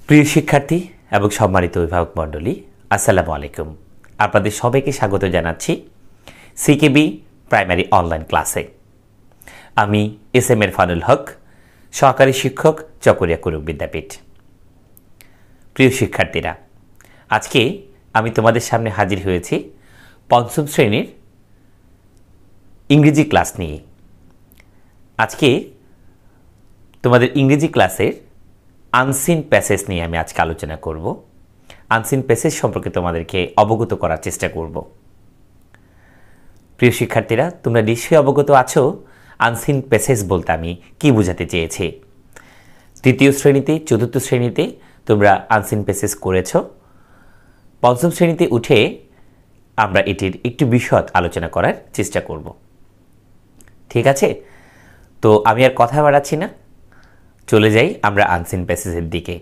প্রিয় শিক্ষার্থী এবং সম্মানিত অভিভাবক মণ্ডলী, আসসালামু আলাইকুম। আপনাদের সবাইকে স্বাগত জানাচ্ছি সিকেবি প্রাইমারি অনলাইন ক্লাসে। আমি এস.এম. ইরফানুল হক, সহকারী শিক্ষক, চকরিয়া কুরুক বিদ্যাপীঠ। প্রিয় শিক্ষার্থীরা, আজকে আমি তোমাদের সামনে হাজির হয়েছি পঞ্চম শ্রেণীর ইংরেজি ক্লাস নিয়ে। আজকে তোমাদের ইংরেজি ক্লাসের আনসিন প্যাসেজ নিয়ে আমি আজকে আলোচনা করব। আনসিন প্যাসেজ সম্পর্কে তোমাদেরকে অবগত করার চেষ্টা করব। প্রিয় শিক্ষার্থীরা, তোমরা নিশ্চয়ই অবগত আছো আনসিন প্যাসেজ বলতে আমি কি বোঝাতে চেয়েছি। তৃতীয় শ্রেণীতে, চতুর্থ শ্রেণীতে তোমরা আনসিন প্যাসেজ করেছ। পঞ্চম শ্রেণীতে উঠে আমরা এটির একটু বিশদ আলোচনা করার চেষ্টা করব। ঠিক আছে? তো আমি আর কথা বাড়াচ্ছি না, চলে যাই আমরা আনসিন প্যাসেজের দিকে।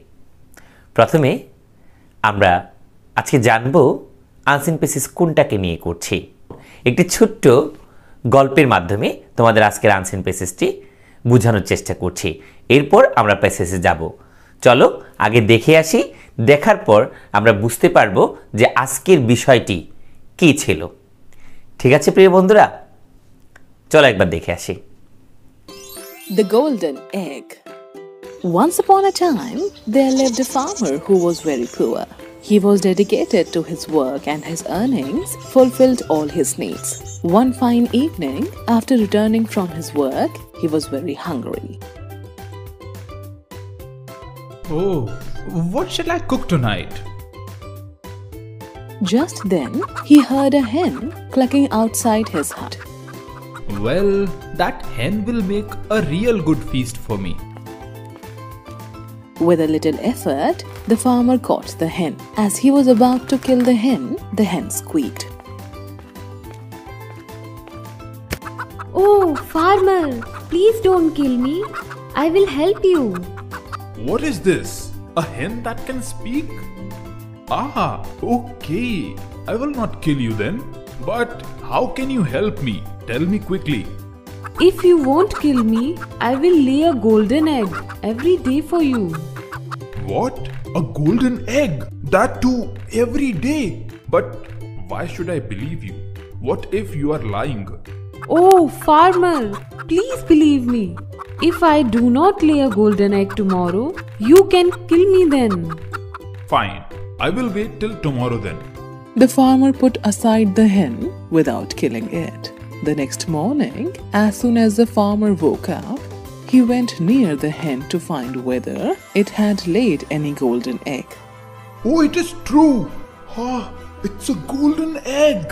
প্রথমে আমরা আজকে জানব আনসিন প্যাসেজ কোনটাকে নিয়ে করছি। একটি ছোট্ট গল্পের মাধ্যমে তোমাদের আজকের আনসিন প্যাসেজটি বোঝানোর চেষ্টা করছি। এরপর আমরা প্যাসেজে যাব। চলো আগে দেখে আসি, দেখার পর আমরা বুঝতে পারবো যে আজকের বিষয়টি কী ছিল। ঠিক আছে প্রিয় বন্ধুরা, চলো একবার দেখে আসি। The Golden Egg. Once upon a time, there lived a farmer who was very poor. He was dedicated to his work and his earnings fulfilled all his needs. One fine evening, after returning from his work, he was very hungry. Oh, what shall I cook tonight? Just then, he heard a hen clucking outside his hut. Well, that hen will make a real good feast for me. With a little effort, the farmer caught the hen. As he was about to kill the hen squeaked. Oh, farmer, please don't kill me. I will help you. What is this? A hen that can speak? Ah, okay. I will not kill you then. But how can you help me? Tell me quickly. If you won't kill me, I will lay a golden egg every day for you. What? A golden egg? That too every day? But why should I believe you? What if you are lying? Oh, farmer, please believe me. If I do not lay a golden egg tomorrow, you can kill me then. Fine. I will wait till tomorrow then. The farmer put aside the hen without killing it. The next morning, as soon as the farmer woke up, he went near the hen to find whether it had laid any golden egg. Oh, it is true. Ah, it's a golden egg.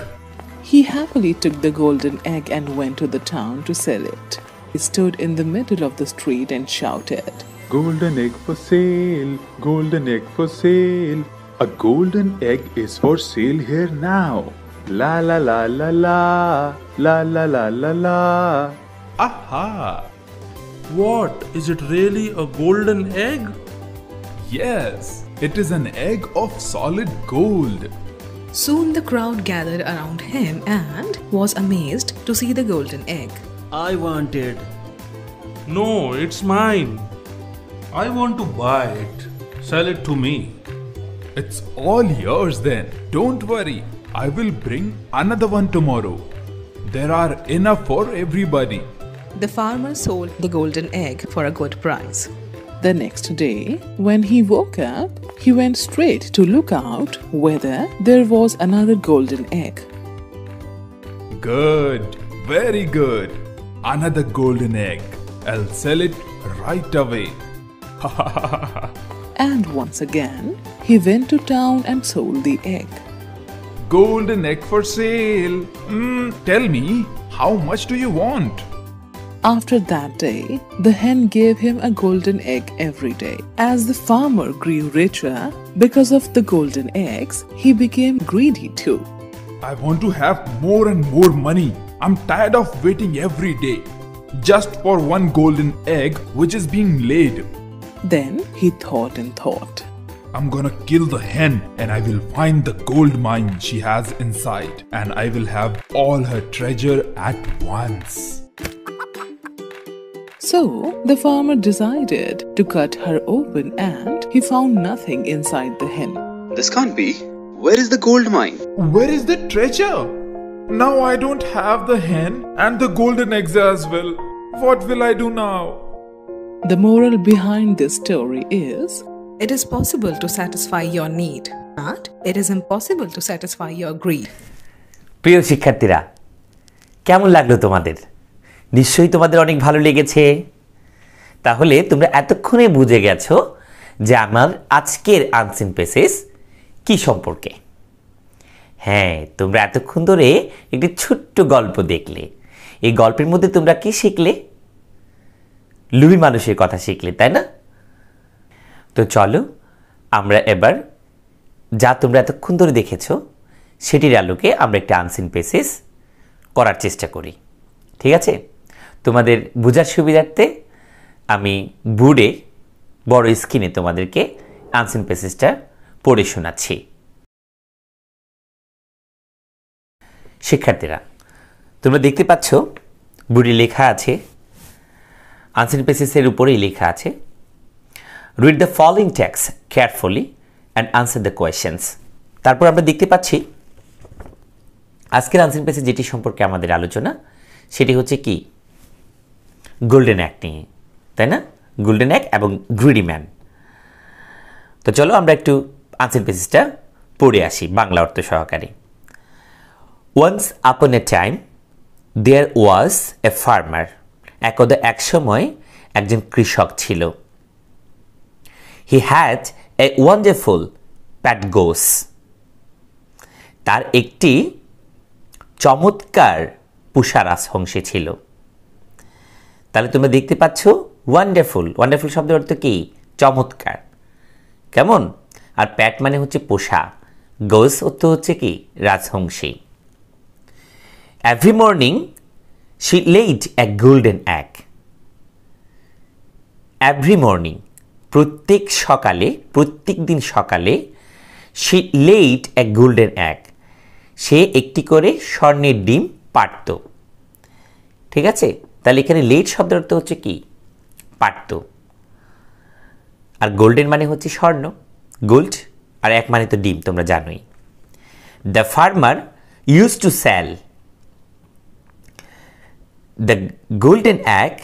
He happily took the golden egg and went to the town to sell it. He stood in the middle of the street and shouted, "Golden egg for sale, golden egg for sale. A golden egg is for sale here now. La la la la la, la la la la la." Aha! What? Is it really a golden egg? Yes, it is an egg of solid gold. Soon the crowd gathered around him and was amazed to see the golden egg. I want it. No, it's mine. I want to buy it. Sell it to me. It's all yours then. Don't worry. I will bring another one tomorrow. There are enough for everybody. The farmer sold the golden egg for a good price. The next day, when he woke up, he went straight to look out whether there was another golden egg. Good. Very good. Another golden egg. I'll sell it right away. And once again, he went to town and sold the egg. Golden egg for sale. Tell me, how much do you want? After that day, the hen gave him a golden egg every day. As the farmer grew richer because of the golden eggs, he became greedy too. I want to have more and more money. I'm tired of waiting every day just for one golden egg which is being laid. Then he thought and thought. I'm gonna kill the hen and I will find the gold mine she has inside and I will have all her treasure at once. So the farmer decided to cut her open and he found nothing inside the hen. This can't be. Where is the gold mine? Where is the treasure? Now I don't have the hen and the golden eggs as well. What will I do now? The moral behind this story is It is possible to satisfy your need, but it is impossible to satisfy your greed. প্রিয় শিক্ষার্থীরা, কেমন লাগলো তোমাদের? নিশ্চয়ই তোমাদের অনেক ভালো লেগেছে। তাহলে তোমরা এতক্ষণে বুঝে গেছো যে আমার আজকের আনসিন পেসেজ কি সম্পর্কে। হ্যাঁ, তোমরা এতক্ষণ ধরে একটি ছোট্ট গল্প দেখলে। এই গল্পের মধ্যে তোমরা কি শিখলে? লুবি মানুষের কথা শিখলে, তাই না? তো চলো আমরা এবার যা তোমরা এতক্ষণ ধরে দেখেছো সেটির আলোকে আমরা একটা আনসিন পেসেজ করার চেষ্টা করি। ঠিক আছে? তোমাদের বোঝার সুবিধার্থে আমি বোর্ডে বড় স্ক্রিনে তোমাদেরকে আনসিন পেসেজটা পড়ে শোনাচ্ছি। শিক্ষার্থীরা, তোমরা দেখতে পাচ্ছ বোর্ডে লেখা আছে, আনসিন পেসেজের উপরেই লেখা আছে, read the following text carefully and answer the questions. তারপর আমরা দেখতে পাচ্ছি আজকের আনসিন পেসেজ যেটি সম্পর্কে আমাদের আলোচনা সেটি হচ্ছে কি, গোল্ডেন অ্যাগ নিয়ে, তাই না? গোল্ডেন অ্যাগ এবং গ্রিডি ম্যান। তো চলো আমরা একটু আনসিন পেসেজটা পড়ে আসি বাংলা অর্থ সহকারে। Once upon a time there was a farmer. একদা এক সময় একজন কৃষক ছিল। He had a wonderful pet goose. তার একটি চমৎকার পোষা রাজহংসী ছিল। তাহলে তোমরা দেখতে পাচ্ছ ওয়ান্ডারফুল, ওয়ান্ডারফুল শব্দের অর্থ কি? চমৎকার। কেমন? আর প্যাট মানে হচ্ছে পোষা, গোস অর্থ হচ্ছে কি? রাজহংসী। Every morning she laid a golden egg. Every morning, প্রত্যেক সকালে, প্রত্যেক দিন সকালে she laid a golden egg. সে একটি করে স্বর্ণের ডিম পাড়ত। ঠিক আছে? তাহলে এখানে লেট শব্দের অর্থ হচ্ছে কি? পাড়ত। আর গোল্ডেন মানে হচ্ছে স্বর্ণ, গোল্ড, আর এক মানে তো ডিম, তোমরা জানোই। The farmer use to sell the golden egg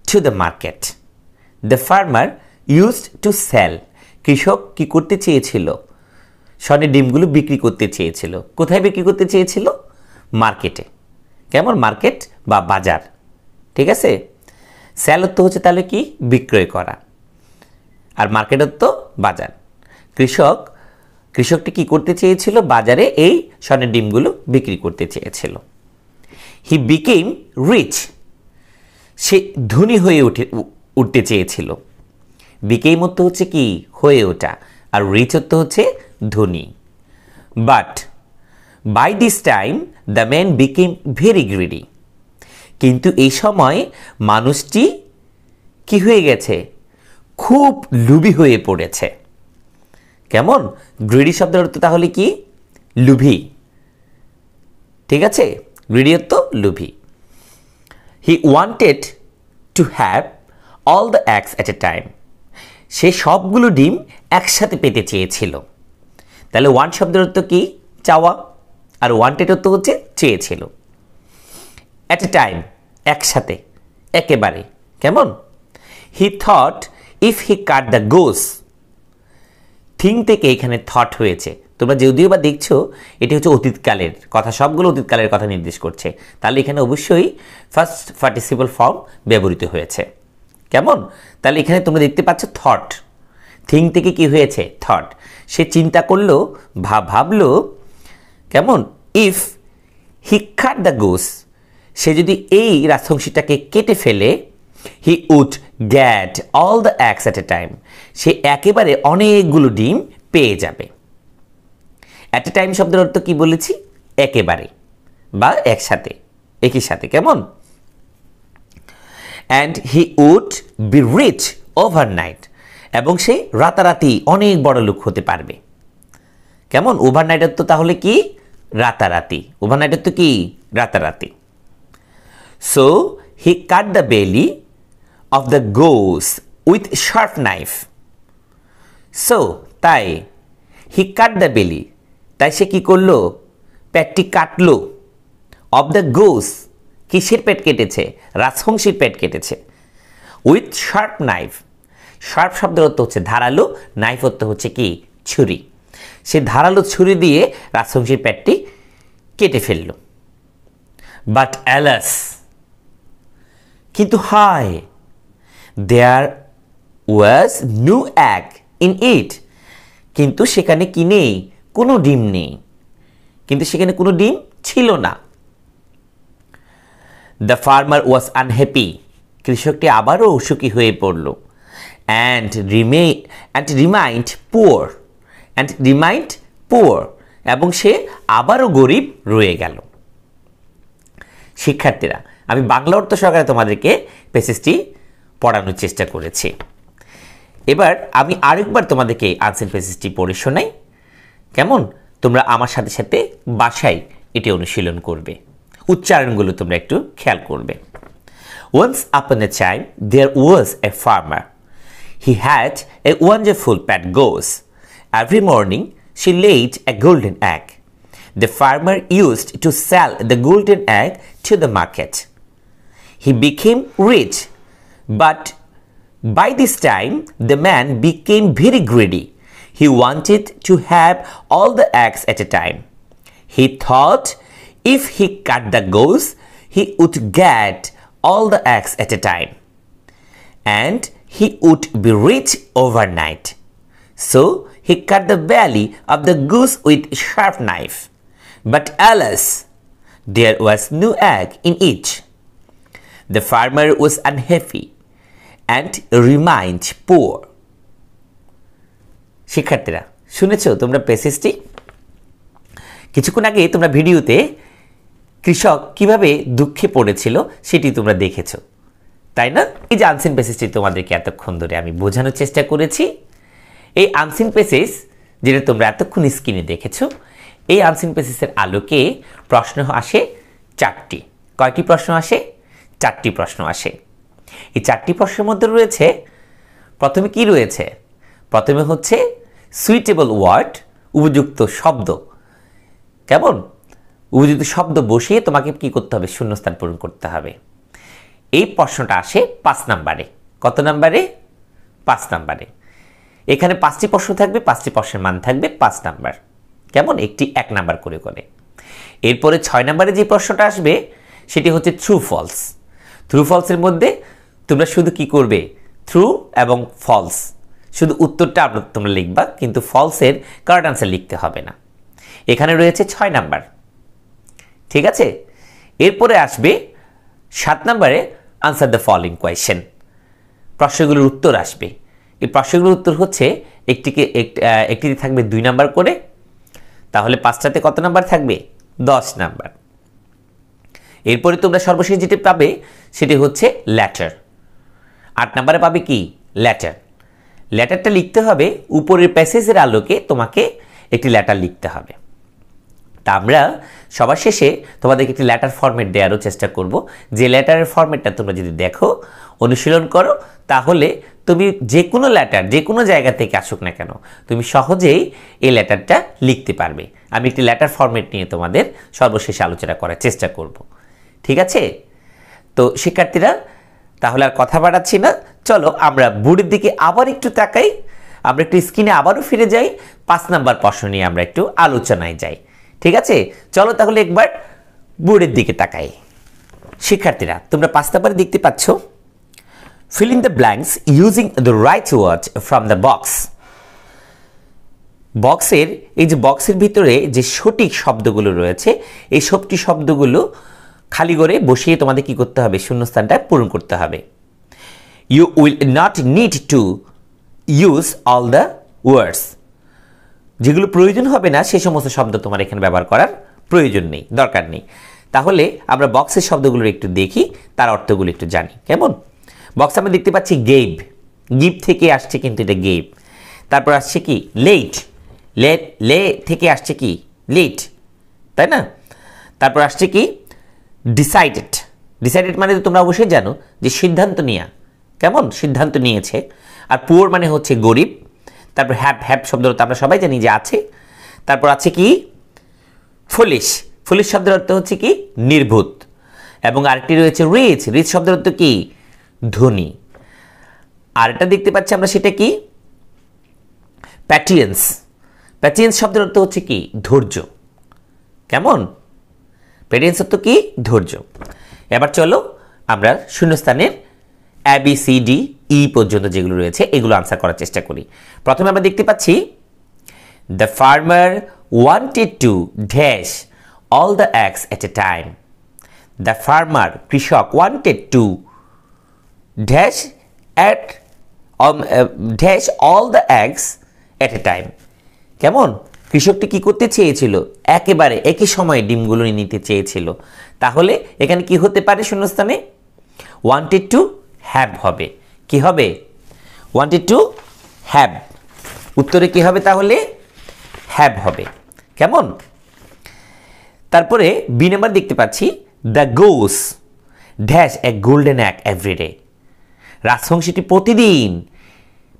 to the market. The farmer used to sell. কৃষক কি করতে চেয়েছিল? স্বর্ণের ডিমগুলো বিক্রি করতে চেয়েছিল। কোথায় বিক্রি করতে চেয়েছিল? মার্কেটে। কেমন? মার্কেট বা বাজার। ঠিক আছে? সেল অর্থ হচ্ছে তাহলে কি? বিক্রয় করা। আর মার্কেট অর্থ বাজার। কৃষকটি কি করতে চেয়েছিল? বাজারে এই স্বর্ণের ডিমগুলো বিক্রি করতে চেয়েছিল। He became rich. সে ধনী হয়ে উঠতে চেয়েছিল। became অর্থ হচ্ছে কি? হয়ে ওঠা। আর রিচ অর্থ হচ্ছে ধনী। But by this time the man became very greedy. কিন্তু এই সময় মানুষটি কি হয়ে গেছে? খুব লোভী হয়ে পড়েছে। কেমন? গ্রিডি শব্দের অর্থ তাহলে কি? লোভী। ঠিক আছে? গ্রিডি অর্থ লোভী। He wanted to have all the eggs at a time. সে সবগুলো ডিম একসাথে পেতে চেয়েছিল। তাহলে ওয়ান শব্দের অর্থ কি? চাওয়া। আর ওয়ান্টেড অর্থ হচ্ছে চেয়েছিল। অ্যাট এ টাইম, একসাথে, একেবারে। কেমন? He thought if he cut the goose. Thing থেকে এখানে থট হয়েছে। তোমরা যদিও বা দেখছো এটি হচ্ছে অতীতকালের কথা, সবগুলো অতীতকালের কথা নির্দেশ করছে। তাহলে এখানে অবশ্যই ফার্স্ট পার্টিসিপল ফর্ম ব্যবহৃত হয়েছে। কেমন? তাহলে এখানে তোমরা দেখতে পাচ্ছ থট। থিং থেকে কি হয়েছে? থট। সে চিন্তা করলো, ভাবলো, কেমন? If he cut the goose, সে যদি এই রাজহংসীটাকে কেটে ফেলে, he would get all the eggs at a time, সে একেবারে অনেকগুলো ডিম পেয়ে যাবে। অ্যাট এ টাইম শব্দের অর্থ কি বলেছি? একেবারে বা একসাথে, একই সাথে। কেমন? And he would be rich overnight, এবং সে রাতারাতি অনেক বড় লোক হতে পারবে। কেমন? ওভারনাইটের তো তাহলে কি? রাতারাতি। ওভারনাইটের তো কি? রাতারাতি। সো হি কাট দ্য বেলি of the goose with sharp knife. So, তাই he cut the belly. তাই সে কি করলো? পেটটি কাটলো। of the goose, কিসের পেট কেটেছে? রাজহংসীর পেট কেটেছে। with sharp knife. শার্প শব্দের অর্থ হচ্ছে ধারালো, নাইফ অর্থ হচ্ছে কি? ছুরি। সে ধারালো ছুরি দিয়ে রাজহংসীর পেটটি কেটে ফেলল। বাট অ্যালাস, কিন্তু হায়, there was no egg in it, কিন্তু সেখানে কি নেই? কোনো ডিম নেই। কিন্তু সেখানে কোনো ডিম ছিল না। দ্য ফার্মার ওয়াজ আনহ্যাপি, কৃষকটি আবারও অসুখী হয়ে পড়ল। and remained poor, এবং সে আবারও গরিব রয়ে গেল। শিক্ষার্থীরা, আমি বাংলা অর্থ সহকারে তোমাদেরকে প্যাসেজটি পড়ানোর চেষ্টা করেছি। এবার আমি আরেকবার তোমাদেরকে আনসিন প্যাসেজটি পড়ে শোনাই। কেমন? তোমরা আমার সাথে সাথে বাসায় এটি অনুশীলন করবে, উচ্চারণগুলো তোমরা একটু খেয়াল করবে। Once upon a time there was a farmer. He had a wonderful pet goose. Every morning she laid a golden egg. The farmer used to sell the golden egg to the market. He became rich, but by this time the man became very greedy. He wanted to have all the eggs at a time. He thought if he cut the goose, he would get all the eggs at a time, and he would be rich overnight. So he cut the belly of the goose with a sharp knife. But alas, there was no egg in it. The farmer was unhappy and remained poor. শিক্ষার্থীরা, শুনেছো তোমরা প্যাসেজটি? কিছুক্ষণ আগে তোমরা ভিডিওতে কৃষক কিভাবে দুঃখে পড়েছিল সেটি তোমরা দেখেছো, তাই না? এই যে আনসিন প্যাসেজটি তোমাদেরকে এতক্ষণ ধরে আমি বোঝানোর চেষ্টা করেছি। এই আনসিন প্যাসেজ যেটা তোমরা এতক্ষণ স্ক্রিনে দেখেছো, এই আনসিন প্যাসেজের আলোকে প্রশ্ন আসে 4টি। কয়টি প্রশ্ন আসে? 4টি প্রশ্ন আসে। এই 4টি প্রশ্নের মধ্যে রয়েছে, প্রথমে কি রয়েছে? প্রথমে হচ্ছে সুইটেবল ওয়ার্ড, উপযুক্ত শব্দ। কেমন? উপযুক্ত শব্দ বসিয়ে তোমাকে কি করতে হবে? শূন্যস্থান পূরণ করতে হবে। এই প্রশ্নটা আসে 5 নম্বরে। কত নম্বরে? 5 নম্বরে। এখানে 5টি প্রশ্ন থাকবে, 5টি প্রশ্নের মান থাকবে 5 নাম্বার। কেমন? একটি 1 নাম্বার করে করে। এরপরে 6 নম্বরে যে প্রশ্নটা আসবে সেটি হচ্ছে ট্রু ফলস। ট্রু ফলসের মধ্যে তোমরা শুধু কি করবে? ট্রু এবং ফলস, শুধু উত্তরটা তোমরা লিখবা, কিন্তু ফলসের কারেক্ট আনসার লিখতে হবে না। এখানে রয়েছে 6 নাম্বার, ঠিক আছে? এরপরে আসবে 7 নম্বরে আনসার দ্য ফলোইং কোয়েশ্চেন। প্রশ্নগুলোর উত্তর আসবে। এই প্রশ্নগুলোর উত্তর হচ্ছে একটিতে থাকবে 2 নাম্বার করে, তাহলে 5টাতে কত নাম্বার থাকবে? 10 নাম্বার। এরপরে তোমরা সর্বশেষ যেটি পাবে সেটি হচ্ছে লেটার। 8 নম্বরে পাবে কি? লেটার। লেটারটা লিখতে হবে উপরের প্যাসেজের আলোকে, তোমাকে একটি লেটার লিখতে হবে। তা আমরা সবার শেষে তোমাদেরকে একটি লেটার ফরম্যাট দেওয়ারও চেষ্টা করব। যে লেটারের ফরম্যাটটা তোমরা যদি দেখো, অনুশীলন করো, তাহলে তুমি যে কোনো লেটার যে কোনো জায়গা থেকে আসুক না কেন, তুমি সহজেই এই লেটারটা লিখতে পারবে। আমি একটি লেটার ফরম্যাট নিয়ে তোমাদের সর্বশেষ আলোচনা করার চেষ্টা করব, ঠিক আছে? তো শিক্ষার্থীরা, তাহলে আর কথা বাড়াচ্ছি না, চলো আমরা বোর্ডের দিকে আবার একটু তাকাই। আমরা একটু স্ক্রিনে আবারও ফিরে যাই, 5 নাম্বার প্রশ্ন নিয়ে আমরা একটু আলোচনায় যাই, ঠিক আছে? চলো তাহলে একবার বোর্ডের দিকে তাকাই। শিক্ষার্থীরা, তোমরা 5 নাম্বারে দেখতে পাচ্ছ, fill in the blanks using the right word from the box. বক্সের এই যে বক্সের ভিতরে যে সঠিক শব্দগুলো রয়েছে, এই সবটি শব্দগুলো খালি করে বসিয়ে তোমাদের কি করতে হবে? শূন্যস্থানটা পূরণ করতে হবে। You will not need to use all the words. যেগুলো প্রয়োজন হবে না সেই সমস্ত শব্দ তোমার এখানে ব্যবহার করার প্রয়োজন নেই, দরকার নেই। তাহলে আমরা বক্সের শব্দগুলো একটু দেখি, তার অর্থগুলো একটু জানি। কেমন? বক্সে আমরা দেখতে পাচ্ছি গেভ, গিভ থেকে আসছে কিন্তু এটা গেভ। তারপর আসছে কি? লেট, লে থেকে আসছে কি? লেট, তাই না? তারপর আসছে কি? ডিসাইডেড। ডিসাইডেড মানে তো তোমরা অবশ্যই জানো যে সিদ্ধান্ত নেওয়া, কেমন সিদ্ধান্ত নিয়েছে। আর পুয়ার মানে হচ্ছে গরিব। তারপর হ্যাভ, হ্যাভ শব্দের অর্থ আমরা সবাই জানি যে আছে। তারপর আছে কি ফুলিশ, ফুলিশ শব্দের অর্থ হচ্ছে কি নির্ভুত। এবং আরেকটি রয়েছে রিচ, রিচ শব্দের অর্থ কি ধনী। আরেকটা দেখতে পাচ্ছি আমরা, সেটা কি প্যাটিয়েন্স, প্যাটিয়েন্স শব্দের অর্থ হচ্ছে কি ধৈর্য। কেমন, প্যাটিয়েন্স অর্থ কি ধৈর্য। এবার চলো আমরা শূন্যস্থানের ABCDE পর্যন্ত যেগুলো রয়েছে এগুলো আনসার করার চেষ্টা করি। প্রথমে আমরা দেখতে পাচ্ছি the farmer wanted to dash all the eggs at a time. The farmer কৃষক wanted to dash at dash all the eggs at a time. কেমন, কৃষকটি কি করতে চেয়েছিল, একেবারে একই সময়ে ডিমগুলো নিতে চেয়েছিল। তাহলে এখানে কি হতে পারে শূন্যস্থানে, ওয়ান্টেড টু হ্যাভ হবে। কি হবে, ওয়ান্টেড টু হ্যাভ, উত্তরে কি হবে তাহলে হ্যাভ হবে। কেমন, তারপরে বি নাম্বার দেখতে পাচ্ছি the goose dash a golden egg everyday. রাজহংসীটি প্রতিদিন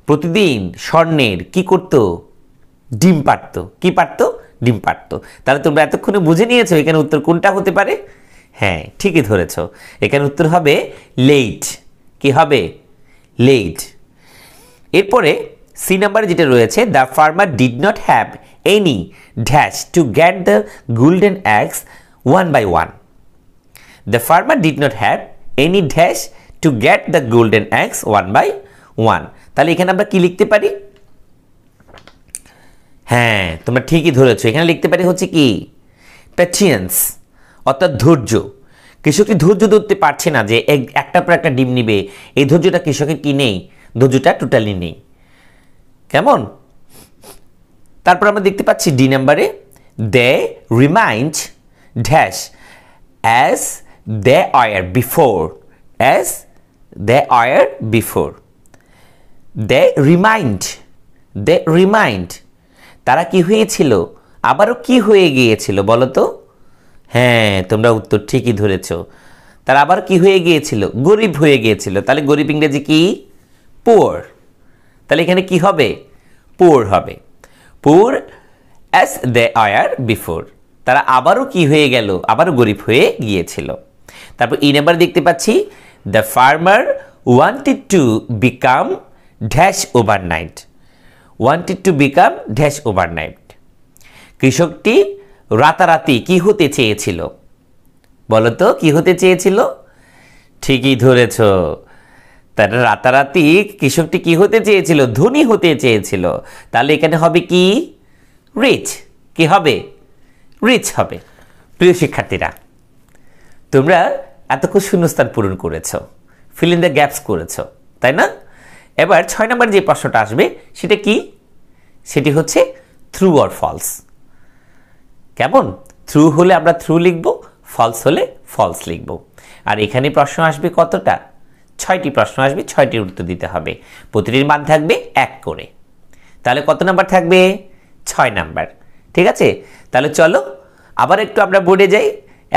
প্রতিদিন স্বর্ণের কি করত, ডিম পারত। কি পারত, ডিম পারত। তাহলে তোমরা এতক্ষণে বুঝে নিয়েছো এখানে উত্তর কোনটা হতে পারে। হ্যাঁ ঠিকই ধরেছ, এখানে উত্তর হবে লেট। কি হবে, লেট। এরপরে সি নাম্বারে যেটা রয়েছে the farmer did not have any dash to get the golden eggs one by one. The farmer did not have any dash to get the golden eggs one by one. তাহলে এখানে আমরা কি লিখতে পারি, হ্যাঁ তোমরা ঠিকই ধরেছো, এখানে লিখতে পারি হচ্ছে কি প্যাটিয়েন্স, অর্থাৎ ধৈর্য। কৃষকটি ধৈর্য ধরতে পারছে না যে একটার পর একটা ডিম নিবে, এই ধৈর্যটা কৃষকের কি নেই, ধৈর্যটা টোটালি নেই। কেমন, তারপর আমরা দেখতে পাচ্ছি ডি নাম্বারে they remained dash as they were before, as they were before. They remained, they remained, তারা কি হয়েছিল, আবারও কি হয়ে গিয়েছিল বলো তো। হ্যাঁ তোমরা উত্তর ঠিকই ধরেছ, তারা আবার কি হয়ে গিয়েছিল, গরিব হয়ে গিয়েছিল। তাহলে গরিব ইংরেজি কি পুয়ার। তাহলে এখানে কি হবে, পুয়ার হবে। Poor as they were before, তারা আবারও কি হয়ে গেল, আবারও গরিব হয়ে গিয়েছিল। তারপর ই নাম্বার দেখতে পাচ্ছি the farmer wanted to become dash overnight. Wanted to become dash overnight, কৃষকটি রাতারাতি কি হতে চেয়েছিল বলো তো, কি হতে চেয়েছিল, ঠিকই ধরেছ। তারা রাতারাতি কৃষকটি কি হতে চেয়েছিল, ধনী হতে চেয়েছিল। তাহলে এখানে হবে কি রিচ। কি হবে, রিচ হবে। প্রিয় শিক্ষার্থীরা, তোমরা এতক্ষণ শূন্যস্থান পূরণ করেছ, ফিল ইন দ্য গ্যাপস করেছ, তাই না। এবার 6 নম্বর যে প্রশ্নটা আসবে সেটা কি, সেটি হচ্ছে ট্রু অর ফলস। কেমন, ট্রু হলে আমরা ট্রু লিখব, ফলস হলে ফলস লিখব। আর এখানে প্রশ্ন আসবে কতটা, 6টি প্রশ্ন আসবে, 6টির উত্তর দিতে হবে। প্রতিটির মান থাকবে 1 করে। তাহলে কত নাম্বার থাকবে, 6 নাম্বার। ঠিক আছে, তাহলে চলো আবার একটু আমরা বোর্ডে যাই,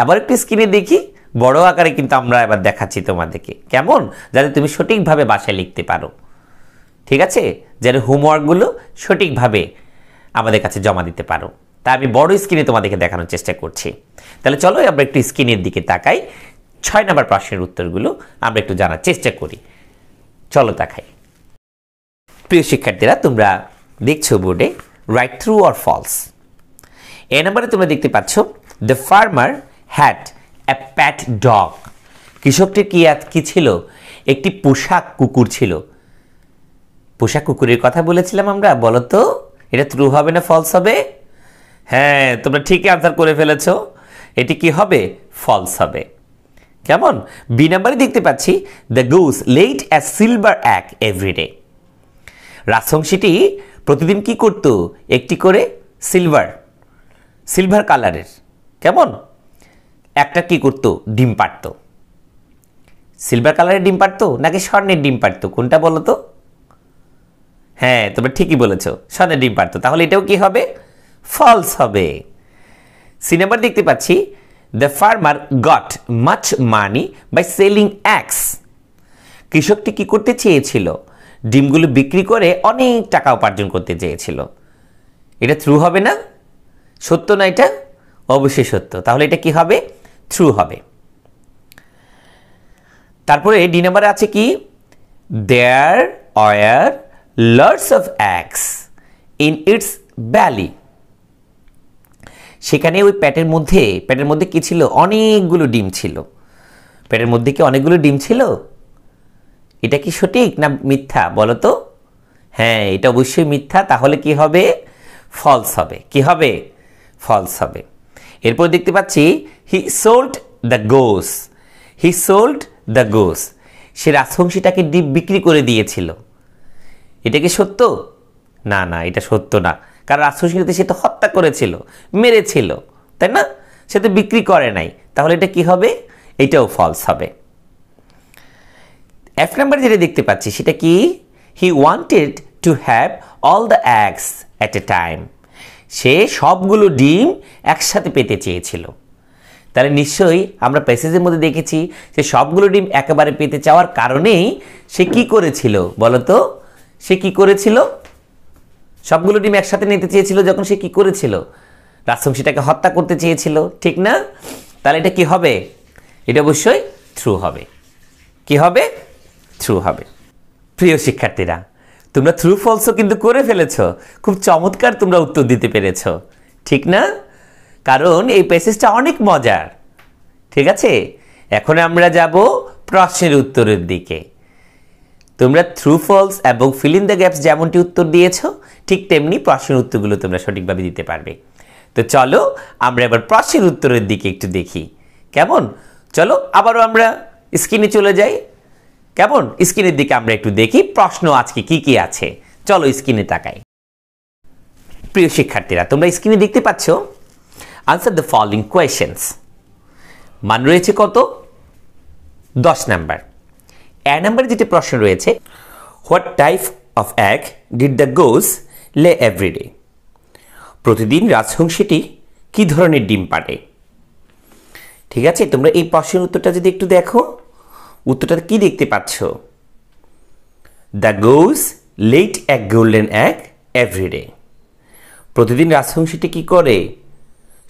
আবার একটু স্ক্রিনে দেখি। বড় আকারে কিন্তু আমরা এবার দেখাচ্ছি তোমাদেরকে, কেমন, যাতে তুমি সঠিকভাবে বাসায় লিখতে পারো। ঠিক আছে, যেন হোমওয়ার্কগুলো সঠিকভাবে আমাদের কাছে জমা দিতে পারো। তা আমি বড় স্ক্রিনে তোমাদেরকে দেখানোর চেষ্টা করছি। তাহলে চলো আমরা একটু স্ক্রিনের দিকে তাকাই, 6 নম্বর প্রশ্নের উত্তরগুলো আমরা একটু জানার চেষ্টা করি। চলো তাকাই। প্রিয় শিক্ষার্থীরা, তোমরা দেখছো বোর্ডে write true or false. A নম্বরে তোমরা দেখতে পাচ্ছ the farmer had a pet dog. কৃষকটির কি ছিল, একটি পোষা কুকুর ছিল। পোষা কুকুরের কথা বলেছিলাম আমরা, বলো তো এটা ট্রু হবে না ফলস হবে। হ্যাঁ তোমরা ঠিকই আনসার করে ফেলেছো, এটি কি হবে, ফলস হবে। কেমন, বি নাম্বারে দেখতে পাচ্ছি the goose laid a silver egg everyday. রাজহংসীটি প্রতিদিন কি করত, একটি করে সিলভার কালারের কেমন একটা কি করত, ডিম পারত। সিলভার কালারের ডিম পারত নাকি স্বর্ণের ডিম পারত, কোনটা বলো তো। হ্যাঁ তোমরা ঠিকই বলেছো, স্বর্ণের ডিম পারত। তাহলে এটাও কি হবে, ফলস হবে। সি নাম্বার দেখতে পাচ্ছি the farmer got much money by selling eggs. কৃষকটি কি করতে চেয়েছিল? ডিমগুলো বিক্রি করে অনেক টাকা উপার্জন করতে চেয়েছিল। এটা ট্রু হবে না? সত্য না এটা? অবশ্যই সত্য। তাহলে এটা কি হবে? ট্রু হবে। তারপরে ডি নাম্বারে আছে কি? There are lots of eggs in its belly. সেখানে ওই পেটের মধ্যে কি ছিল? অনেকগুলো ডিম ছিল। পেটের মধ্যে কি অনেকগুলো ডিম ছিল? এটা কি সঠিক না মিথ্যা বলো তো? হ্যাঁ, এটা অবশ্যই মিথ্যা। তাহলে কি হবে? ফলস হবে। কি হবে? ফলস হবে। এরপর দেখতে পাচ্ছি he sold the goose. He sold the goose. সে রাজহংসীটাকে ডিম বিক্রি করে দিয়েছিল। এটা কি সত্য? না না, এটা সত্য না। কারণ রাজহংসীকে সে তো হত্যা করেছিল, মেরেছিল, তাই না? সে তো বিক্রি করে নাই। তাহলে এটা কি হবে? এটাও ফলস হবে। এফ নাম্বার যেটা দেখতে পাচ্ছি সেটা কি? He wanted to have all the eggs at a time. সে সবগুলো ডিম একসাথে পেতে চেয়েছিল। তাহলে নিশ্চয়ই আমরা প্যাসেজের মধ্যে দেখেছি যে সবগুলো ডিম একেবারে পেতে চাওয়ার কারণেই সে কি করেছিল বলো তো? সে কি করেছিল? সবগুলো ডিম একসাথে নিতে চেয়েছিল যখন সে কি করেছিল? রাজহংসীটাকে হত্যা করতে চেয়েছিল, ঠিক না? তাহলে এটা কি হবে? এটা অবশ্যই ট্রু হবে। কি হবে? ট্রু হবে। প্রিয় শিক্ষার্থীরা, তোমরা ট্রু ফলসও কিন্তু করে ফেলেছ। খুব চমৎকার তোমরা উত্তর দিতে পেরেছ, ঠিক না? কারণ এই প্যাসেজটা অনেক মজার। ঠিক আছে, এখন আমরা যাব প্রশ্নের উত্তরের দিকে। তোমরা ট্রু ফলস এবং ফিল ইন দ্য গ্যাপস যেমনটি উত্তর দিয়েছ, ঠিক তেমনি প্রশ্নের উত্তরগুলো তোমরা সঠিকভাবে দিতে পারবে। তো চলো আমরা এবার প্রশ্নের উত্তরের দিকে একটু দেখি। কেমন? চলো আবারও আমরা স্ক্রিনে চলে যাই। কেমন? স্ক্রিনের দিকে আমরা একটু দেখি প্রশ্ন আজকে কি কি আছে। চলো স্ক্রিনে তাকাই। প্রিয় শিক্ষার্থীরা, তোমরা স্ক্রিনে দেখতে পাচ্ছ আনসার দ্য ফলোইং কোয়েশ্চেন্স। মান রয়েছে কত? 10 নাম্বার। এ নাম্বারে যেটা প্রশ্ন রয়েছে, what type of egg did the goose lay everyday? প্রতিদিন রাজহংসীটি কি ধরনের ডিম পাড়ে? ঠিক আছে, তোমরা এই প্রশ্নের উত্তরটা যদি একটু দেখো, উত্তরটা কি দেখতে পাচ্ছ? The goose laid a golden egg every day. প্রতিদিন রাজহংসীটি কি করে?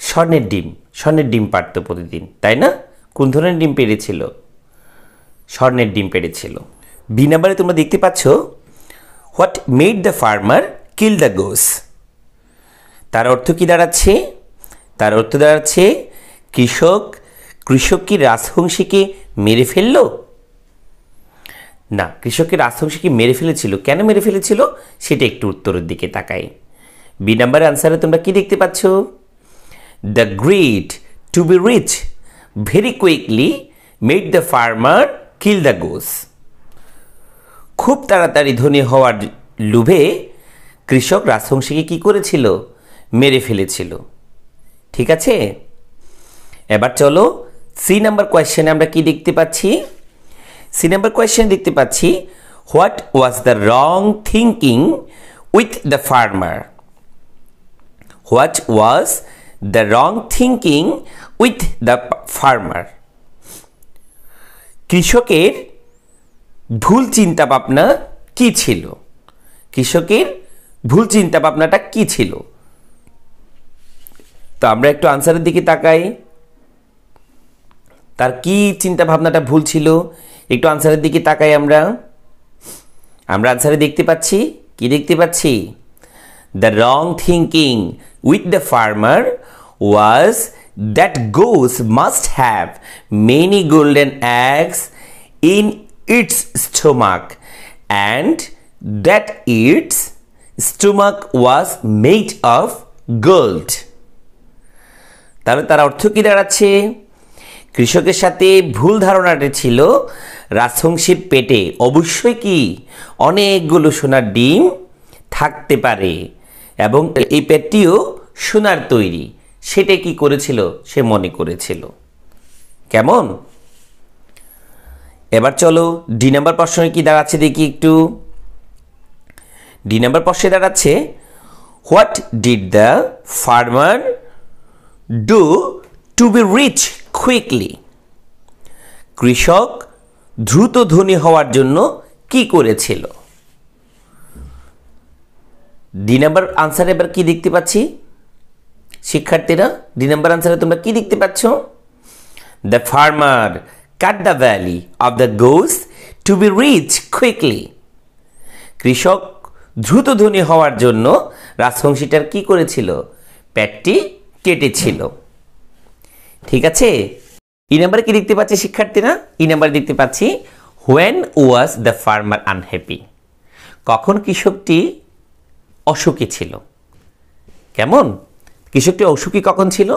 স্বর্ণের ডিম পাড়ত প্রতিদিন, তাই না? কোন ধরনের ডিম পেড়েছিল? স্বর্ণের ডিম পেড়েছিল। বি নাম্বারে তোমরা দেখতে পাচ্ছ what made the farmer kill the goose. তার অর্থ কি দাঁড়াচ্ছে? তার অর্থ দাঁড়াচ্ছে কৃষক কি রাজহংসীকে মেরে ফেলল? না, কৃষকের রাজহংসীকে মেরে ফেলেছিল। কেন মেরে ফেলেছিল সেটা একটু উত্তরের দিকে তাকাই। বি নাম্বারের আনসারে তোমরা কি দেখতে পাচ্ছ? The greed to be rich very quickly made the farmer kill the goose. খুব তাড়াতাড়ি ধনী হওয়ার লোভে কৃষক রাজহংসীকে কি করেছিল? মেরে ফেলেছিল। ঠিক আছে, এবার চলো সি নাম্বার কোয়েশ্চেনে আমরা কি দেখতে পাচ্ছি? সি নাম্বার কোয়েশ্চেন দেখতে পাচ্ছি what was the wrong thinking with the farmer. What was the wrong thinking with the farmer. কৃষকের ভুল চিন্তা ভাবনা কি ছিল? কৃষকের ভুল চিন্তা ভাবনাটা কি ছিল? তো আমরা একটু আনসারের দিকে তাকাই। তার কি চিন্তা ভাবনাটা ভুল ছিল? একটু আনসারের দিকে তাকাই। আমরা আনসারে দেখতে পাচ্ছি কি? দেখতে পাচ্ছি the wrong thinking with the farmer was that goes must have many golden eggs in it's stomach and that it's stomach was made of gold. তাহলে তার অর্থ কি দাঁড়াচ্ছে? কৃষকের সাথে ভুল ধারণাটা ছিল রাজহংসীর পেটে অবশ্যই কি অনেকগুলো সোনার ডিম থাকতে পারে এবং এই পেটটিও সোনার তৈরি, সেটা কি করেছিল? সে মনে করেছিল। কেমন? এবার চলো ডি নাম্বার প্রশ্নে কি দাঁড়াচ্ছে দেখি একটু। ডি নাম্বার প্রশ্নে দাঁড়াচ্ছে what did the farmer do to be rich quickly? কৃষক দ্রুত ধনী হওয়ার জন্য কি করেছিল? ডি নাম্বার আনসার এবার কি দেখতে পাচ্ছি শিক্ষার্থীরা? ডি নাম্বার আনসারে তোমরা কি দেখতে পাচ্ছ? The farmer cut the belly of the goose to be rich quickly. কৃষক দ্রুত ধনী হওয়ার জন্য রাজহংসীটার কি করেছিল? পেটটি কেটেছিল। ঠিক আছে, ই নাম্বারে কি দেখতে পাচ্ছি শিক্ষার্থীরা? ই নাম্বারে দেখতে পাচ্ছি when was the farmer unhappy. কখন কৃষকটি অসুখী ছিল? কেমন, কৃষকটি অসুখী কখন ছিল?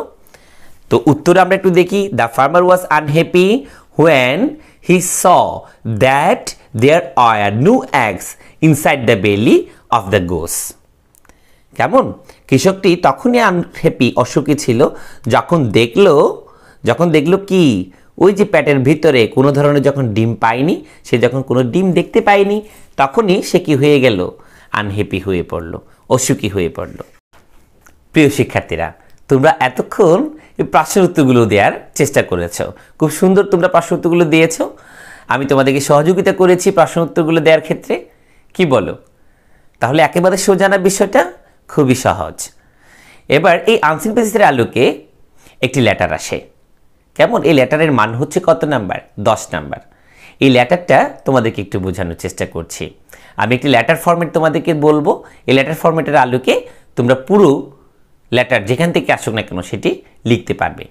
তো উত্তর আমরা একটু দেখি। The farmer was unhappy when he saw that there are no eggs inside the belly of the goose. কেমন, কৃষকটি তখনই আনহ্যাপি অসুখী ছিল যখন দেখলো কি ওই যে পেটের ভিতরে কোনো ধরনের যখন ডিম পায়নি, সে যখন কোনো ডিম দেখতে পায়নি, তখনই সে কি হয়ে গেল? আনহ্যাপি হয়ে পড়ল, অসুখী হয়ে পড়ল। প্রিয় শিক্ষার্থীরা, তোমরা এতক্ষণ এই প্রশ্নের উত্তরগুলো দেওয়ার চেষ্টা করেছো, খুব সুন্দর তোমরা প্রশ্ন উত্তরগুলো দিয়েছো। আমি তোমাদেরকে সহযোগিতা করেছি প্রশ্ন উত্তরগুলো দেওয়ার ক্ষেত্রে, কি বলো? তাহলে একেবারে সোজা না বিষয়টা? খুবই সহজ। এবার এই আনসিন পেসেসের আলোকে একটি লেটার আসে। কেমন, এই লেটারের মান হচ্ছে কত নাম্বার? 10 নাম্বার। এই লেটারটা তোমাদেরকে একটু বোঝানোর চেষ্টা করছি। আমি একটি লেটার ফরম্যাট তোমাদেরকে বলবো, এই লেটার ফরম্যাটের আলোকে তোমরা পুরো লেটার যেখান থেকে আসুক না কেন সেটি লিখতে পারবে।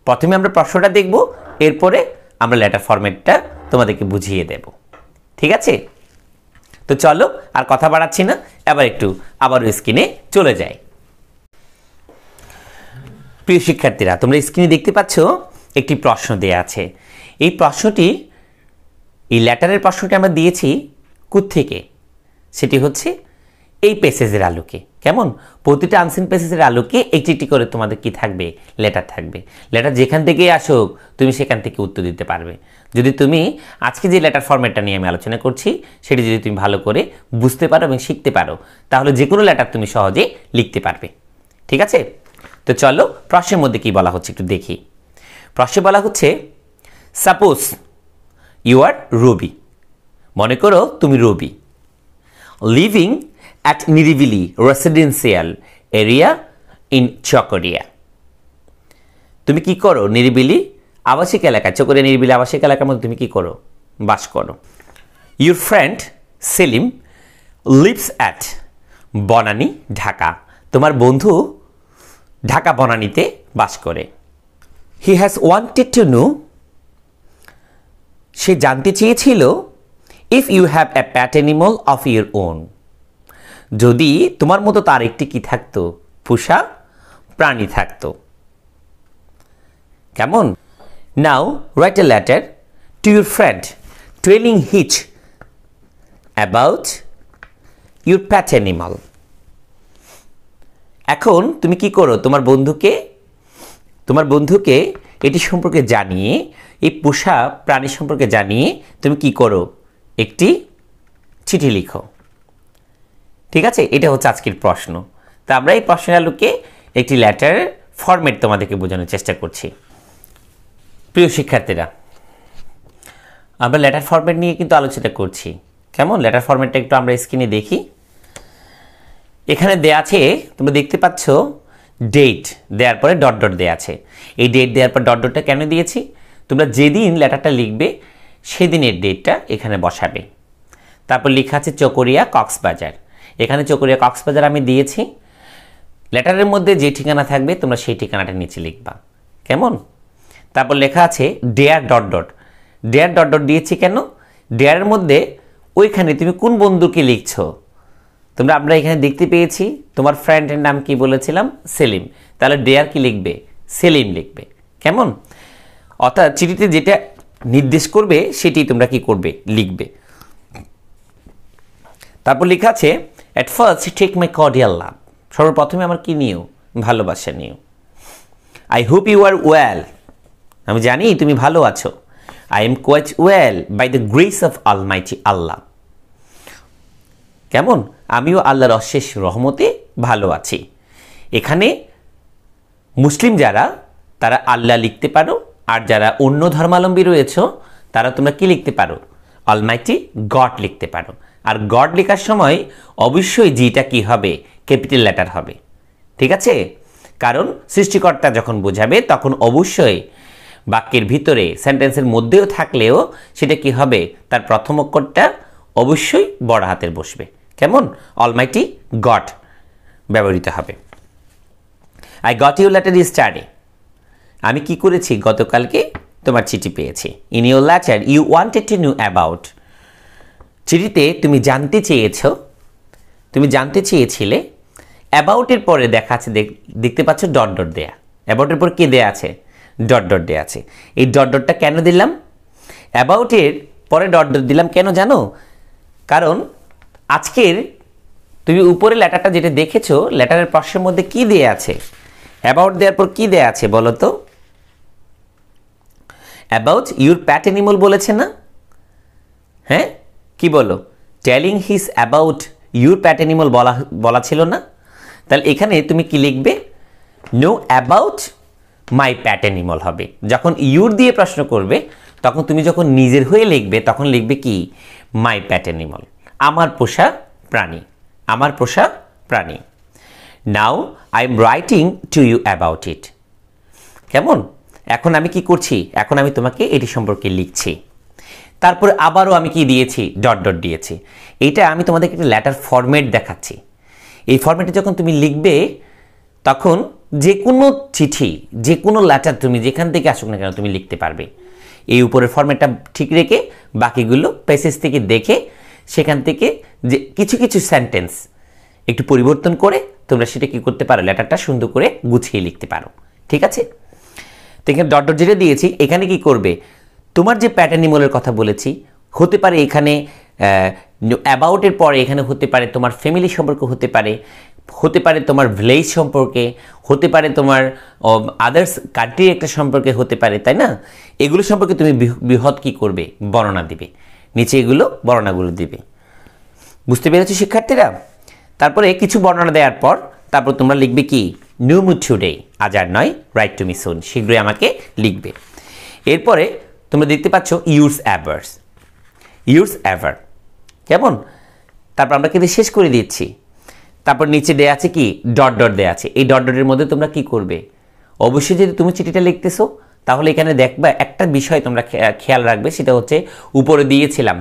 প্রথমে আমরা প্রশ্নটা দেখব, এরপরে আমরা লেটার ফরম্যাটটা তোমাদেরকে বুঝিয়ে দেব। ঠিক আছে, তো চলো আর কথা বাড়াচ্ছি না, এবার একটু আবারও স্ক্রিনে চলে যাই। প্রিয় শিক্ষার্থীরা, তোমরা স্ক্রিনে দেখতে পাচ্ছ একটি প্রশ্ন দেয়া আছে। এই প্রশ্নটি, এই লেটারের প্রশ্নটি আমরা দিয়েছি কোত্থেকে? সেটি হচ্ছে এই প্যাসেজের আলোকে। কেমন, প্রতিটা আনসিন প্যাসেজের আলোকে একটি একটি করে তোমাদের কি থাকবে? লেটার থাকবে। লেটার যেখান থেকেই আসুক তুমি সেখান থেকে উত্তর দিতে পারবে। যদি তুমি আজকে যে লেটার ফরম্যাটটা নিয়ে আমি আলোচনা করছি সেটি যদি তুমি ভালো করে বুঝতে পারো এবং শিখতে পারো, তাহলে যে কোনো লেটার তুমি সহজে লিখতে পারবে। ঠিক আছে, তো চলো প্রশ্নের মধ্যে কি বলা হচ্ছে একটু দেখি। প্রশ্নে বলা হচ্ছে, সাপোজ ইউ আর রবি। মনে করো তুমি রবি, living at Niribili residential area in Chokoria। তুমি কি করো? নিরিবিলি আবাসিক এলাকা, চকরিয়া নিরিবিলি আবাসিক এলাকার মধ্যে তুমি কি করো? বাস করো। Your friend Selim lives at Banani, Dhaka. তোমার বন্ধু ঢাকা বনানীতে বাস করে। He has wanted to know, সে জানতে চেয়েছিল, if you have a pet animal of your own, যদি তোমার মতো তার একটি কি থাকতো? পোষা প্রাণী থাকতো। কেমন, now write a letter to your friend telling him about your pet animal. এখন তুমি কি করো? তোমার বন্ধুকে এটি সম্পর্কে জানিয়ে, এই পোষা প্রাণী সম্পর্কে জানিয়ে তুমি কি করো? একটি চিঠি লিখো। ঠিক আছে, এটা হচ্ছে আজকের প্রশ্ন। তো আমরা এই প্রশ্নের আলোকে একটি লেটারের ফরম্যাট তোমাদেরকে বোঝানোর চেষ্টা করছি। প্রিয় শিক্ষার্থীরা, আমরা লেটার ফরম্যাট নিয়ে কিন্তু আলোচনা করছি। কেমন, লেটার ফরম্যাটটা একটু আমরা স্ক্রিনে দেখি। এখানে দেয়া আছে, তোমরা দেখতে পাচ্ছ ডেট দেওয়ার পরে ডট ডট দেওয়া আছে। এই ডেট দেওয়ার পর ডট ডটটা কেন দিয়েছি? তোমরা যেদিন লেটারটা লিখবে সেদিনের ডেটটা এখানে বসাবে। তারপর লেখা আছে চকরিয়া কক্সবাজার। এখানে চকরিয়া কক্সবাজার আমি দিয়েছি। লেটারের মধ্যে যে ঠিকানা থাকবে তোমরা সেই ঠিকানাটা নিচে লিখবা। কেমন, তারপর লেখা আছে dear dot dot. Dear dot dot দিয়েছি কেন? ডেয়ারের মধ্যে ওইখানে তুমি কোন বন্ধুকে লিখছো? আমরা এখানে দেখতে পেয়েছি তোমার ফ্রেন্ডের নাম কি বলেছিলাম? সেলিম। তাহলে ডেয়ার কি লিখবে? সেলিম লিখবে। কেমন, অর্থাৎ চিঠিতে যেটা নির্দেশ করবে সেটি তোমরা কি করবে? লিখবে। তারপর লেখা আছে at first take my cordial love, সর্বপ্রথমে আমার কি নিও? ভালোবাসা নিও। I hope you are well, আমি জানি তুমি ভালো আছো। I am quite well by the grace of Almighty Allah, কেমন, আমিও আল্লাহর অশেষ রহমতে ভালো আছি। এখানে মুসলিম যারা তারা আল্লাহ লিখতে পারো, আর যারা অন্য ধর্মাবলম্বী রয়েছে তারা তোমরা কি লিখতে পারো? অলমাইটি গড লিখতে পারো। আর গড লেখার সময় অবশ্যই জিটা কি হবে? ক্যাপিটাল লেটার হবে। ঠিক আছে? কারণ সৃষ্টিকর্তা যখন বোঝাবে তখন অবশ্যই বাক্যের ভিতরে সেন্টেন্সের মধ্যেও থাকলেও সেটা কি হবে? তার প্রথম অক্ষরটা অবশ্যই বড় হাতের বসবে। কেমন? অলমাইটি গড ব্যবহৃত হবে। I got you letter yesterday. আমি কি করেছি? গতকালকে তোমার চিঠি পেয়েছি। In your letter you wanted to know about. চিঠিতে তুমি জানতে চেয়েছিলে অ্যাবাউটের পরে দেখা আছে, দেখতে পাচ্ছ ডট ডট দেয়া। অ্যাবাউটের পর কি দেয়া আছে? ডট ডট দেয়া আছে। এই ডট ডটটা কেন দিলাম? অ্যাবাউটের পরে ডট ডট দিলাম কেন জানো? কারণ আজকের তুমি উপরে লেটারটা যেটা দেখেছো, লেটারের প্রশ্নের মধ্যে কি দেয়া আছে? অ্যাবাউট দেওয়ার পর কি দেয়া আছে বলো তো? অ্যাবাউট ইউর প্যাট অ্যানিমাল বলেছে না? হ্যাঁ, কি বলো? Telling his about your pet animal বলা ছিল না? তাহলে এখানে তুমি কি লিখবে? Know about my Pat animal হবে। যখন ইউর দিয়ে প্রশ্ন করবে তখন তুমি যখন নিজের হয়ে লিখবে তখন লিখবে কি? মাই প্যাট অ্যানিমাল, আমার পোষা প্রাণী, আমার পোষা প্রাণী। Now I am writing to you about it. কেমন? এখন আমি কি করছি? এখন আমি তোমাকে এটি সম্পর্কে লিখছি। তারপরে আবারও আমি কি দিয়েছি? ডট ডট দিয়েছি। এইটা আমি তোমাদেরকে একটা লেটার ফরম্যাট দেখাচ্ছি। এই ফরম্যাটে যখন তুমি লিখবে তখন যে কোনো চিঠি, যে কোনো লেটার তুমি যেখান থেকে আসুক না কেন তুমি লিখতে পারবে। এই উপরের ফরম্যাটটা ঠিক রেখে বাকিগুলো প্যাসেজ থেকে দেখে সেখান থেকে যে কিছু কিছু সেন্টেন্স একটু পরিবর্তন করে তোমরা সেটা কি করতে পারো? লেটারটা সুন্দর করে গুছিয়ে লিখতে পারো। ঠিক আছে? তো এখানে ডট ডট যেটা দিয়েছি এখানে কি করবে? তোমার যে প্যাট অ্যানিমালের কথা বলেছি, হতে পারে এখানে অ্যাবাউটের পরে এখানে হতে পারে তোমার ফ্যামিলি সম্পর্কে, হতে পারে তোমার ভিলেজ সম্পর্কে, হতে পারে তোমার আদার্স কান্ট্রির একটা সম্পর্কে হতে পারে, তাই না? এগুলো সম্পর্কে তুমি বৃহৎ কি করবে? বর্ণনা দিবে। নিচে এগুলো বর্ণনাগুলো দিবে। বুঝতে পেরেছো শিক্ষার্থীরা? তারপরে কিছু বর্ণনা দেওয়ার পর তারপর তোমরা লিখবে কি? নো মুড টুডে, আজ আর নয়, রাইট টু মি সুন, শীঘ্রই আমাকে লিখবে। এরপরে তোমরা দেখতে পাচ্ছ ইউজ অ্যাভার্স, ইউজ অ্যাভার। কেমন? তারপর আমরা কিন্তু শেষ করে দিচ্ছি। তারপর নিচে দেয়া আছে কি? ডট ডট দেয়া আছে। এই ডট ডটের মধ্যে তোমরা কি করবে? অবশ্যই যদি তুমি চিঠিটা লিখতেছো তাহলে এখানে দেখবা একটা বিষয় তোমরা খেয়াল রাখবে, সেটা হচ্ছে উপরে দিয়েছিলাম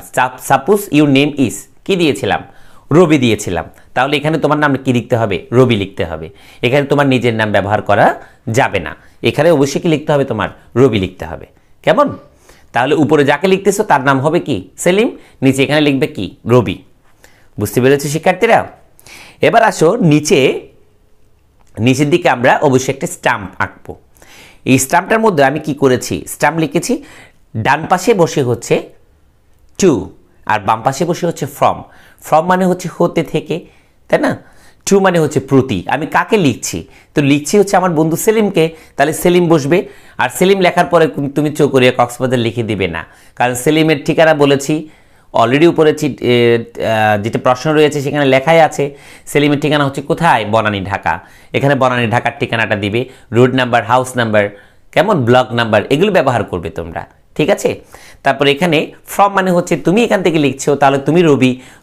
সাপোজ ইউর নেম ইজ, কি দিয়েছিলাম? রবি দিয়েছিলাম। তাহলে এখানে তোমার নাম কি লিখতে হবে? রবি লিখতে হবে। এখানে তোমার নিজের নাম ব্যবহার করা যাবে না। এখানে অবশ্যই কি লিখতে হবে? তোমার রবি লিখতে হবে। কেমন? তাহলে উপরে যাকে লিখতেছো তার নাম হবে কি? সেলিম। নিচে এখানে লিখবে কি? রবি। বুঝতে পেরেছো শিক্ষার্থীরা? এবার আসো নিচের দিকে আমরা অবশ্যই একটা স্টাম্প আঁকবো। এই স্টাম্পটার মধ্যে আমি কি করেছি? স্টাম্প লিখেছি। ডান পাশে বসে হচ্ছে টু আর বাম পাশে বসে হচ্ছে ফ্রম। ফ্রম মানে হচ্ছে হতে থেকে, তাই না? টু মানে হচ্ছে প্রতি। আমি কাকে লিখছি? তো লিখছি হচ্ছে আমার বন্ধু সেলিমকে, তাহলে সেলিম বসবে। আর সেলিম লেখার পরে তুমি চৌকরিয়া কক্সবাজার লিখে দিবে না, কারণ সেলিমের ঠিকানা বলেছি অলরেডি উপরে যেটা প্রশ্ন রয়েছে সেখানে লেখাই আছে। সেলিমের ঠিকানা হচ্ছে কোথায়? বনানী, ঢাকা। এখানে বনানী ঢাকার ঠিকানাটা দিবে, রোড নাম্বার, হাউস নাম্বার, কেমন, ব্লক নাম্বার, এগুলো ব্যবহার করবে তোমরা। ঠিক আছে? তারপর এখানে ফ্রম মানে হচ্ছে তুমি এখান থেকে লিখছো, তাহলে তুমি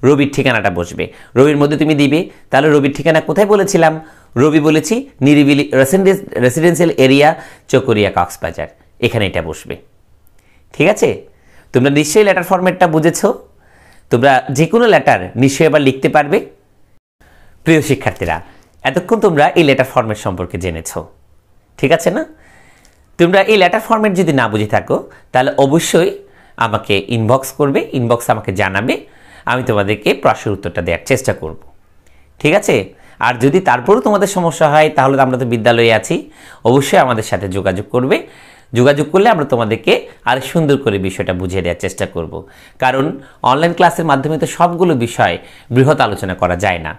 রবির ঠিকানাটা বসবে। রবির মধ্যে তুমি দিবে। তাহলে রবির ঠিকানা কোথায় বলেছিলাম? রবি বলেছি নিরিবিলি রেসিডেন্সিয়াল এরিয়া, চকরিয়া, কক্সবাজার, এখানে এটা বসবে। ঠিক আছে? তোমরা নিশ্চয়ই লেটার ফরম্যাটটা বুঝেছো। তোমরা যে কোনো লেটার নিশ্চয়ই এবার লিখতে পারবে। প্রিয় শিক্ষার্থীরা, এতক্ষণ তোমরা এই লেটার ফরম্যাট সম্পর্কে জেনেছো, ঠিক আছে না? তোমরা এই লেটার ফরম্যাট যদি না বুঝে থাকো তাহলে অবশ্যই আমাকে ইনবক্স করবে, ইনবক্সে আমাকে জানাবে, আমি তোমাদেরকে প্রশ্নের উত্তরটা দেওয়ার চেষ্টা করব। ঠিক আছে? আর যদি তারপরও তোমাদের সমস্যা হয় তাহলে আমরা তো বিদ্যালয়ে আছি, অবশ্যই আমাদের সাথে যোগাযোগ করবে। যোগাযোগ করলে আমরা তোমাদেরকে আর সুন্দর করে বিষয়টা বুঝিয়ে দেওয়ার চেষ্টা করব। কারণ অনলাইন ক্লাসের মাধ্যমে তো সবগুলো বিষয় বৃহৎ আলোচনা করা যায় না,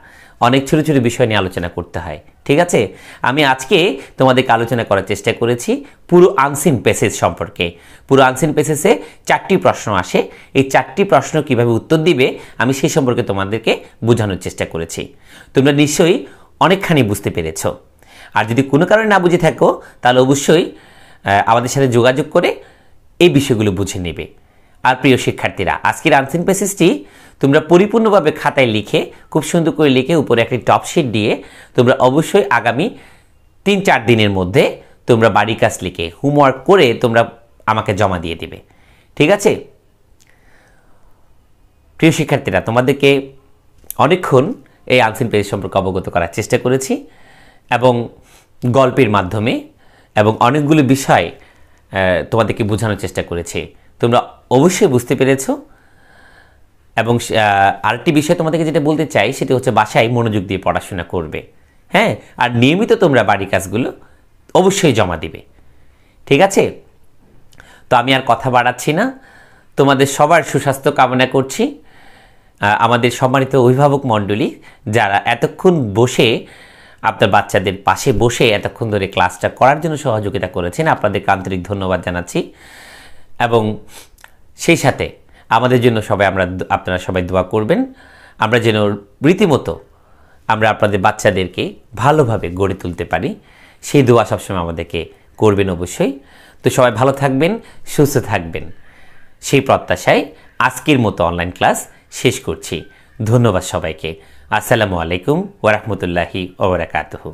অনেক ছোট ছোট বিষয় নিয়ে আলোচনা করতে হয়। ঠিক আছে? আমি আজকে তোমাদেরকে আলোচনা করার চেষ্টা করেছি পুরো আনসিন প্যাসেজ সম্পর্কে। পুরো আনসিন প্যাসেজে 4টি প্রশ্ন আসে, এই 4টি প্রশ্ন কিভাবে উত্তর দিবে আমি সেই সম্পর্কে তোমাদেরকে বোঝানোর চেষ্টা করেছি। তোমরা নিশ্চয়ই অনেকখানি বুঝতে পেরেছো। আর যদি কোনো কারণে না বুঝে থাকো তাহলে অবশ্যই আমাদের সাথে যোগাযোগ করে এই বিষয়গুলো বুঝে নেবে। আর প্রিয় শিক্ষার্থীরা, আজকের আনসিন প্যাসেজটি তোমরা পরিপূর্ণভাবে খাতায় লিখে খুব সুন্দর করে লিখে উপরে একটি টপ শিট দিয়ে তোমরা অবশ্যই আগামী 3-4 দিনের মধ্যে তোমরা বাড়ি কাজ লিখে হোমওয়ার্ক করে তোমরা আমাকে জমা দিয়ে দিবে। ঠিক আছে প্রিয় শিক্ষার্থীরা, তোমাদেরকে অনেকক্ষণ এই আনসিন প্যাসেজ সম্পর্কে অবগত করার চেষ্টা করেছি এবং গল্পের মাধ্যমে এবং অনেকগুলো বিষয় তোমাদেরকে বোঝানোর চেষ্টা করেছি। তোমরা অবশ্যই বুঝতে পেরেছো এবং আরেকটি বিষয় তোমাদেরকে যেটা বলতে চাই সেটা হচ্ছে বাসায় মনোযোগ দিয়ে পড়াশোনা করবে। হ্যাঁ, আর নিয়মিত তোমরা বাড়ি কাজগুলো অবশ্যই জমা দিবে। ঠিক আছে, তো আমি আর কথা বাড়াচ্ছি না, তোমাদের সবার সুস্বাস্থ্য কামনা করছি। আমাদের সম্মানিত অভিভাবক মণ্ডলী যারা এতক্ষণ বসে আপনার বাচ্চাদের পাশে বসে এতক্ষণ ধরে ক্লাসটা করার জন্য সহযোগিতা করেছেন, আপনাদেরকে আন্তরিক ধন্যবাদ জানাচ্ছি। এবং সেই সাথে আমাদের জন্য আপনারা সবাই দোয়া করবেন, আমরা যেন রীতিমতো আমরা আপনাদের বাচ্চাদেরকে ভালোভাবে গড়ে তুলতে পারি, সেই দোয়া সবসময় আমাদেরকে করবেন অবশ্যই। তো সবাই ভালো থাকবেন, সুস্থ থাকবেন, সেই প্রত্যাশায় আজকের মতো অনলাইন ক্লাস শেষ করছি। ধন্যবাদ সবাইকে। আসসালামু আলাইকুম ওয়া রাহমাতুল্লাহি ওয়া বারাকাতুহু।